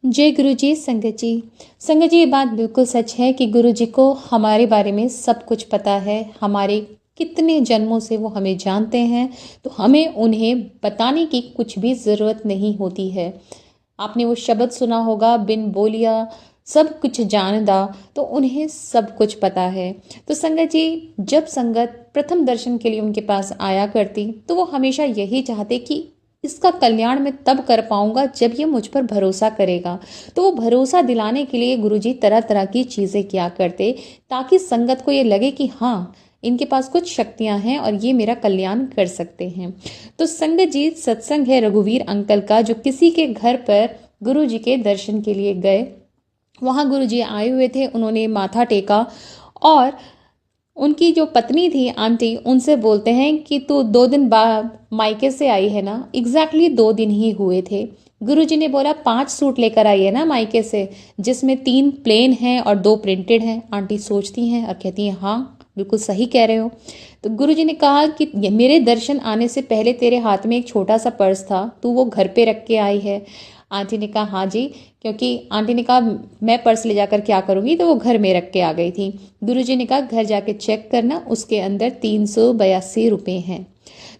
जय गुरु जी। संगत जी, संगत जी, ये बात बिल्कुल सच है कि गुरु जी को हमारे बारे में सब कुछ पता है। हमारे कितने जन्मों से वो हमें जानते हैं, तो हमें उन्हें बताने की कुछ भी ज़रूरत नहीं होती है। आपने वो शब्द सुना होगा, बिन बोलिया सब कुछ जानदा। तो उन्हें सब कुछ पता है। तो संगत जी, जब संगत प्रथम दर्शन के लिए उनके पास आया करती, तो वो हमेशा यही चाहते कि इसका कल्याण मैं तब कर पाऊंगा जब ये मुझ पर भरोसा करेगा। तो वो भरोसा दिलाने के लिए गुरुजी तरह तरह की चीज़ें किया करते, ताकि संगत को ये लगे कि हाँ, इनके पास कुछ शक्तियां हैं और ये मेरा कल्याण कर सकते हैं। तो संगत जी, सत्संग है रघुवीर अंकल का, जो किसी के घर पर गुरु जी के दर्शन के लिए गए। वहां गुरु जी आए हुए थे, उन्होंने माथा टेका और उनकी जो पत्नी थी आंटी, उनसे बोलते हैं कि तू 2 दिन बाद मायके से आई है ना। एग्जैक्टली 2 दिन ही हुए थे। गुरुजी ने बोला 5 सूट लेकर आई है ना मायके से, जिसमें 3 प्लेन हैं और 2 प्रिंटेड हैं। आंटी सोचती हैं और कहती हैं हाँ, बिल्कुल सही कह रहे हो। तो गुरुजी ने कहा कि मेरे दर्शन आने से पहले तेरे हाथ में एक छोटा सा पर्स था, तू वो घर पे रख के आई है। आंटी ने कहा हाँ जी, क्योंकि आंटी ने कहा मैं पर्स ले जाकर क्या करूंगी, तो वो घर में रख के आ गई थी। गुरुजी ने कहा घर जाके चेक करना, उसके अंदर 382 रुपये हैं।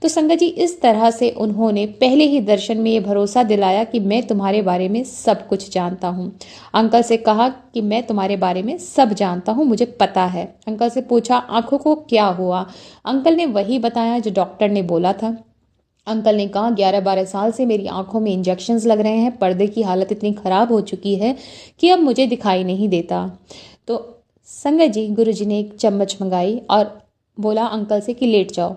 तो संगत जी, इस तरह से उन्होंने पहले ही दर्शन में ये भरोसा दिलाया कि मैं तुम्हारे बारे में सब कुछ जानता हूँ। अंकल से कहा कि मैं तुम्हारे बारे में सब जानता हूँ, मुझे पता है। अंकल से पूछा आंखों को क्या हुआ। अंकल ने वही बताया जो डॉक्टर ने बोला था। अंकल ने कहा 11-12 साल से मेरी आंखों में इंजेक्शन्स लग रहे हैं, पर्दे की हालत इतनी ख़राब हो चुकी है कि अब मुझे दिखाई नहीं देता। तो संगत जी, गुरुजी ने एक चम्मच मंगाई और बोला अंकल से कि लेट जाओ।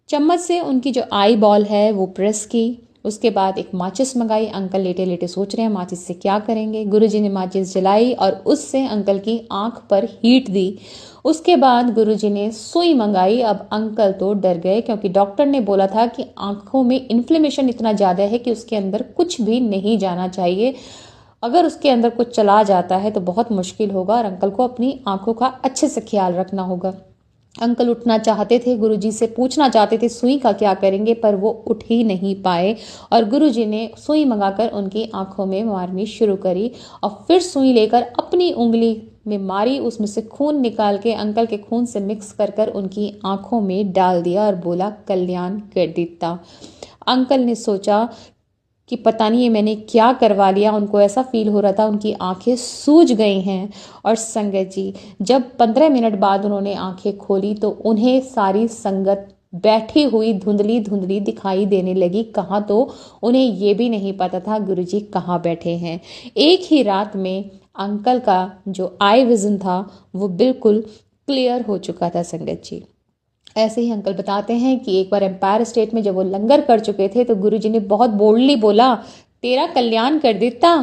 चम्मच से उनकी जो आई बॉल है वो प्रेस की। उसके बाद एक माचिस मंगाई। अंकल लेटे लेटे सोच रहे हैं माचिस से क्या करेंगे। गुरुजी ने माचिस जलाई और उससे अंकल की आंख पर हीट दी। उसके बाद गुरुजी ने सुई मंगाई। अब अंकल तो डर गए, क्योंकि डॉक्टर ने बोला था कि आंखों में इन्फ्लेमेशन इतना ज़्यादा है कि उसके अंदर कुछ भी नहीं जाना चाहिए। अगर उसके अंदर कुछ चला जाता है तो बहुत मुश्किल होगा और अंकल को अपनी आंखों का अच्छे से ख्याल रखना होगा। अंकल उठना चाहते थे, गुरुजी से पूछना चाहते थे सुई का क्या करेंगे, पर वो उठ ही नहीं पाए। और गुरुजी ने सुई मंगाकर उनकी आंखों में मारनी शुरू करी और फिर सुई लेकर अपनी उंगली में मारी। उसमें से खून निकाल के अंकल के खून से मिक्स कर कर उनकी आंखों में डाल दिया और बोला कल्याण कर देता। अंकल ने सोचा कि पता नहीं ये मैंने क्या करवा लिया। उनको ऐसा फील हो रहा था उनकी आंखें सूज गई हैं। और संगत जी, जब 15 मिनट बाद उन्होंने आंखें खोली तो उन्हें सारी संगत बैठी हुई धुंधली धुंधली दिखाई देने लगी। कहाँ तो उन्हें ये भी नहीं पता था गुरुजी कहाँ बैठे हैं। एक ही रात में अंकल का जो आई विजन था वो बिल्कुल क्लियर हो चुका था। संगत जी, ऐसे ही अंकल बताते हैं कि एक बार एम्पायर स्टेट में जब वो लंगर कर चुके थे तो गुरुजी ने बहुत बोल्डली बोला तेरा कल्याण कर देता।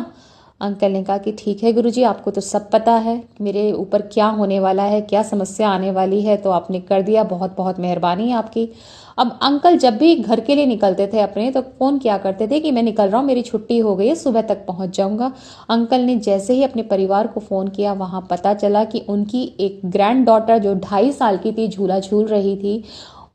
अंकल ने कहा कि ठीक है गुरुजी, आपको तो सब पता है मेरे ऊपर क्या होने वाला है, क्या समस्या आने वाली है, तो आपने कर दिया, बहुत बहुत मेहरबानी है आपकी। अब अंकल जब भी घर के लिए निकलते थे अपने, तो फ़ोन किया करते थे कि मैं निकल रहा हूँ, मेरी छुट्टी हो गई है, सुबह तक पहुँच जाऊँगा। अंकल ने जैसे ही अपने परिवार को फ़ोन किया, वहाँ पता चला कि उनकी एक ग्रैंड डॉटर जो 2.5 साल की थी झूला झूल रही थी।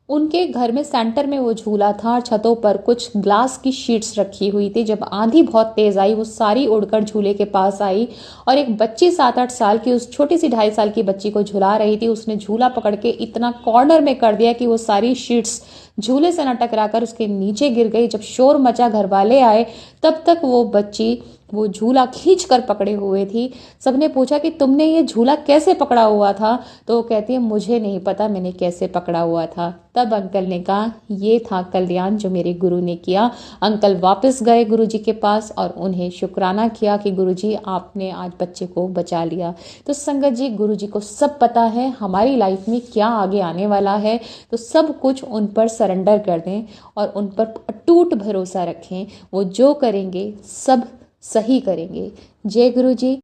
उनके घर में सेंटर में वो झूला था और छतों पर कुछ ग्लास की शीट्स रखी हुई थी। जब आंधी बहुत तेज आई, वो सारी उड़कर झूले के पास आई और एक बच्ची 7-8 साल की, उस छोटी सी 2.5 साल की बच्ची को झुला रही थी। उसने झूला पकड़ के इतना कॉर्नर में कर दिया कि वो सारी शीट्स झूले से न टकराकर उसके नीचे गिर गई। जब शोर मचा, घर वाले आए, तब तक वो बच्ची वो झूला खींच कर पकड़े हुए थी। सबने पूछा कि तुमने ये झूला कैसे पकड़ा हुआ था, तो वो कहती है मुझे नहीं पता मैंने कैसे पकड़ा हुआ था। तब अंकल ने कहा ये था कल्याण जो मेरे गुरु ने किया। अंकल वापस गए गुरुजी के पास और उन्हें शुक्राना किया कि गुरुजी आपने आज बच्चे को बचा लिया। तो संगत जी, गुरुजी को सब पता है हमारी लाइफ में क्या आगे आने वाला है, तो सब कुछ उन पर सरेंडर कर दें और उन पर अटूट भरोसा रखें। वो जो करेंगे सब सही करेंगे। जय गुरु जी।